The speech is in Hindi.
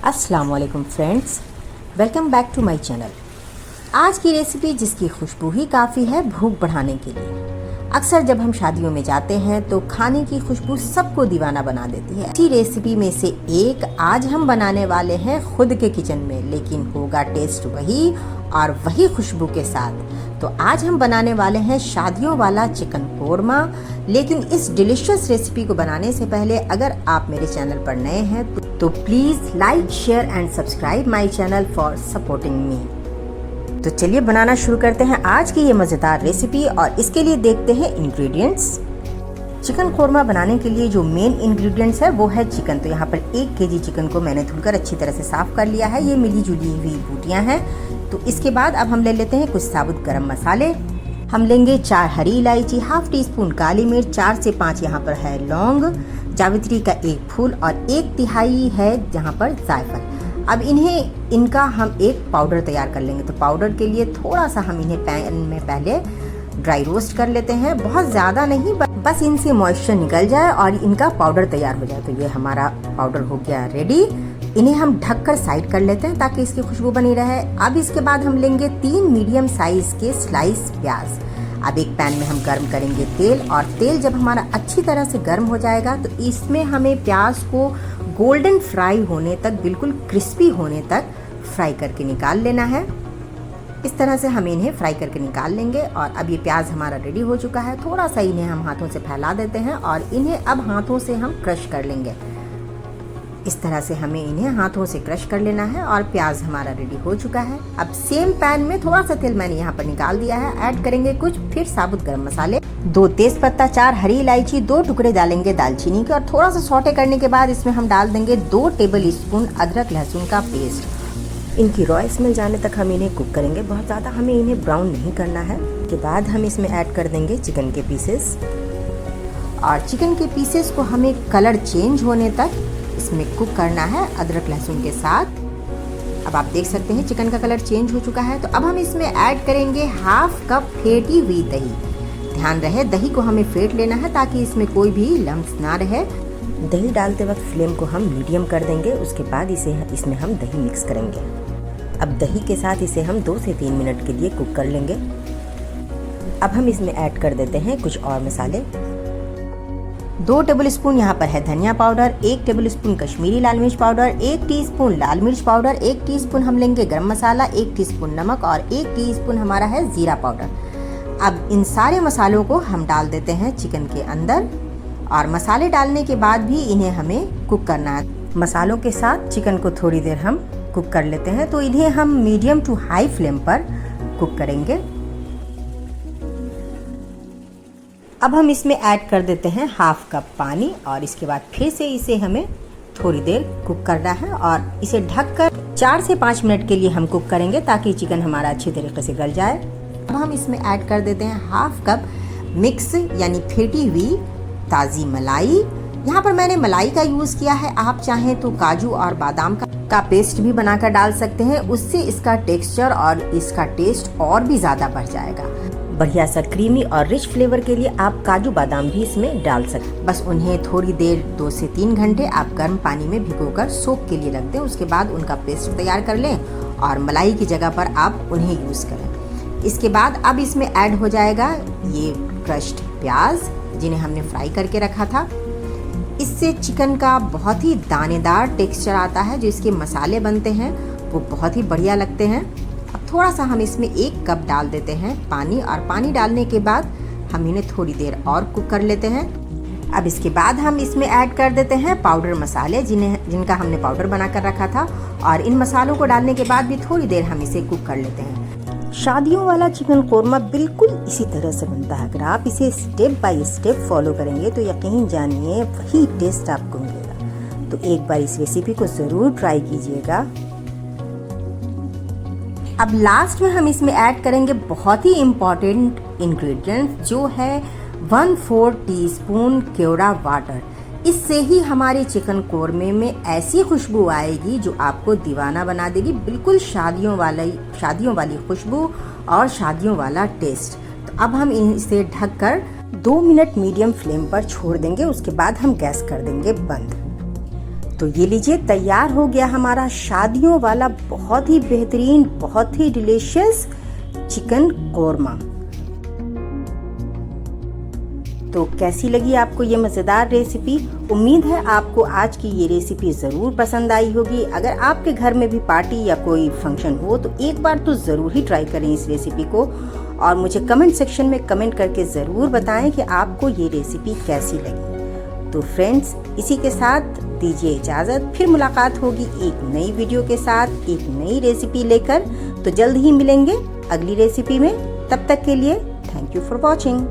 अस्सलाम वालेकुम friends, welcome back to my channel. आज की रेसिपी जिसकी खुशबू ही काफ़ी है भूख बढ़ाने के लिए। अक्सर जब हम शादियों में जाते हैं तो खाने की खुशबू सबको दीवाना बना देती है। इसी रेसिपी में से एक आज हम बनाने वाले हैं खुद के किचन में, लेकिन होगा टेस्ट वही और वही खुशबू के साथ। तो आज हम बनाने वाले हैं शादियों वाला चिकन कोरमा। लेकिन इस डिलीशियस रेसिपी को बनाने से पहले अगर आप मेरे चैनल पर नए हैं तो please like, share and subscribe my channel for supporting me. तो चलिए बनाना शुरू करते हैं आज की ये मज़ेदार रेसिपी और इसके लिए देखते हैं इंग्रेडिएंट्स। चिकन कोरमा बनाने के लिए जो मेन इंग्रेडिएंट्स है वो है चिकन। तो यहाँ पर 1 केजी चिकन को मैंने धुलकर अच्छी तरह से साफ कर लिया है। ये मिली जुली हुई बूटियाँ हैं। तो इसके बाद अब हम ले लेते हैं कुछ साबुत गरम मसाले। हम लेंगे 4 हरी इलायची, हाफ टी स्पून काली मिर्च, 4 से 5 यहाँ पर है लौंग, जावित्री का 1 फूल और 1/3 है यहाँ पर जायफल। अब इनका हम एक पाउडर तैयार कर लेंगे। तो पाउडर के लिए थोड़ा सा हम इन्हें पैन में पहले ड्राई रोस्ट कर लेते हैं, बहुत ज़्यादा नहीं, बस इनसे मॉइस्चर निकल जाए और इनका पाउडर तैयार हो जाए। तो ये हमारा पाउडर हो गया रेडी। इन्हें हम ढककर साइड कर लेते हैं ताकि इसकी खुशबू बनी रहे। अब इसके बाद हम लेंगे 3 मीडियम साइज के स्लाइस प्याज। अब एक पैन में हम गर्म करेंगे तेल, और तेल जब हमारा अच्छी तरह से गर्म हो जाएगा तो इसमें हमें प्याज को गोल्डन फ्राई होने तक, बिल्कुल क्रिस्पी होने तक फ्राई करके निकाल लेना है। इस तरह से हम इन्हें फ्राई करके निकाल लेंगे। और अब ये प्याज हमारा रेडी हो चुका है। थोड़ा सा इन्हें हम हाथों से फैला देते हैं और इन्हें अब हाथों से हम क्रश कर लेंगे। इस तरह से हमें इन्हें हाथों से क्रश कर लेना है और प्याज हमारा रेडी हो चुका है। अब सेम पैन में थोड़ा सा तेल मैंने यहाँ पर निकाल दिया है। ऐड करेंगे कुछ फिर साबुत गरम मसाले, 2 तेज पत्ता, 4 हरी इलायची, 2 टुकड़े डालेंगे दालचीनी के, और थोड़ा सा सौटे करने के बाद इसमें हम डाल देंगे 2 टेबल स्पून अदरक लहसुन का पेस्ट। इनकी रॉ स्मेल जाने तक हम इन्हें कुक करेंगे, बहुत ज़्यादा हमें इन्हें ब्राउन नहीं करना है। उसके बाद हम इसमें ऐड कर देंगे चिकन के पीसेस, और चिकन के पीसेस को हमें कलर चेंज होने तक इसमें कुक करना है अदरक लहसुन के साथ। अब आप देख सकते हैं चिकन का कलर चेंज हो चुका है। तो अब हम इसमें ऐड करेंगे हाफ कप फेंटी हुई दही। ध्यान रहे दही को हमें फेंट लेना है ताकि इसमें कोई भी लम्स ना रहे। दही डालते वक्त फ्लेम को हम मीडियम कर देंगे। उसके बाद इसमें हम दही मिक्स करेंगे। अब दही के साथ इसे हम 2 से 3 मिनट के लिए कुक कर लेंगे। अब हम इसमें ऐड कर देते हैं कुछ और मसाले। 2 टेबल स्पून यहाँ पर है धनिया पाउडर, 1 टेबल स्पून कश्मीरी लाल मिर्च पाउडर, 1 टीस्पून लाल मिर्च पाउडर, 1 टीस्पून हम लेंगे गरम मसाला, 1 टीस्पून नमक और 1 टीस्पून हमारा है जीरा पाउडर। अब इन सारे मसालों को हम डाल देते हैं चिकन के अंदर, और मसाले डालने के बाद भी इन्हें हमें कुक करना है। मसालों के साथ चिकन को थोड़ी देर हम कुक कर लेते हैं। तो इन्हें हम मीडियम टू हाई फ्लेम पर कुक करेंगे। अब हम इसमें ऐड कर देते हैं हाफ कप पानी, और इसके बाद फिर से इसे हमें थोड़ी देर कुक करना है और इसे ढककर 4 से 5 मिनट के लिए हम कुक करेंगे ताकि चिकन हमारा अच्छी तरीके से गल जाए। अब हम इसमें ऐड कर देते हैं हाफ कप मिक्स यानी फेंटी हुई ताज़ी मलाई। यहाँ पर मैंने मलाई का यूज़ किया है। आप चाहें तो काजू और बादाम का पेस्ट भी बनाकर डाल सकते हैं, उससे इसका टेक्सचर और इसका टेस्ट और भी ज़्यादा बढ़ जाएगा। बढ़िया सा क्रीमी और रिच फ्लेवर के लिए आप काजू बादाम भी इसमें डाल सकते हैं। बस उन्हें थोड़ी देर 2 से 3 घंटे आप गर्म पानी में भिगोकर सोक के लिए रख दें। उसके बाद उनका पेस्ट तैयार कर लें और मलाई की जगह पर आप उन्हें यूज़ करें। इसके बाद अब इसमें ऐड हो जाएगा ये क्रश्ड प्याज जिन्हें हमने फ्राई करके रखा था। इससे चिकन का बहुत ही दानेदार टेक्सचर आता है। जो इसके मसाले बनते हैं वो बहुत ही बढ़िया लगते हैं। अब थोड़ा सा हम इसमें 1 कप डाल देते हैं पानी, और पानी डालने के बाद हम इन्हें थोड़ी देर और कुक कर लेते हैं। अब इसके बाद हम इसमें ऐड कर देते हैं पाउडर मसाले जिनका हमने पाउडर बनाकर रखा था, और इन मसालों को डालने के बाद भी थोड़ी देर हम इसे कुक कर लेते हैं। शादियों वाला चिकन कोरमा बिल्कुल इसी तरह से बनता है। अगर आप इसे स्टेप बाय स्टेप फॉलो करेंगे तो यकीन जानिए वही टेस्ट आपको मिलेगा। तो एक बार इस रेसिपी को ज़रूर ट्राई कीजिएगा। अब लास्ट में हम इसमें ऐड करेंगे बहुत ही इम्पॉर्टेंट इंग्रेडिएंट जो है 1/4 टीस्पून केवड़ा वाटर। इससे ही हमारे चिकन कोरमे में ऐसी खुशबू आएगी जो आपको दीवाना बना देगी। बिल्कुल शादियों वाली खुशबू और शादियों वाला टेस्ट। तो अब हम इसे ढककर 2 मिनट मीडियम फ्लेम पर छोड़ देंगे। उसके बाद हम गैस कर देंगे बंद। तो ये लीजिए, तैयार हो गया हमारा शादियों वाला बहुत ही बेहतरीन, बहुत ही डिलीशियस चिकन कोरमा। तो कैसी लगी आपको ये मज़ेदार रेसिपी? उम्मीद है आपको आज की ये रेसिपी ज़रूर पसंद आई होगी। अगर आपके घर में भी पार्टी या कोई फंक्शन हो तो एक बार तो ज़रूर ही ट्राई करें इस रेसिपी को, और मुझे कमेंट सेक्शन में कमेंट करके ज़रूर बताएं कि आपको ये रेसिपी कैसी लगी। तो फ्रेंड्स, इसी के साथ दीजिए इजाज़त, फिर मुलाकात होगी एक नई वीडियो के साथ, एक नई रेसिपी लेकर। तो जल्द ही मिलेंगे अगली रेसिपी में। तब तक के लिए थैंक यू फॉर वॉचिंग।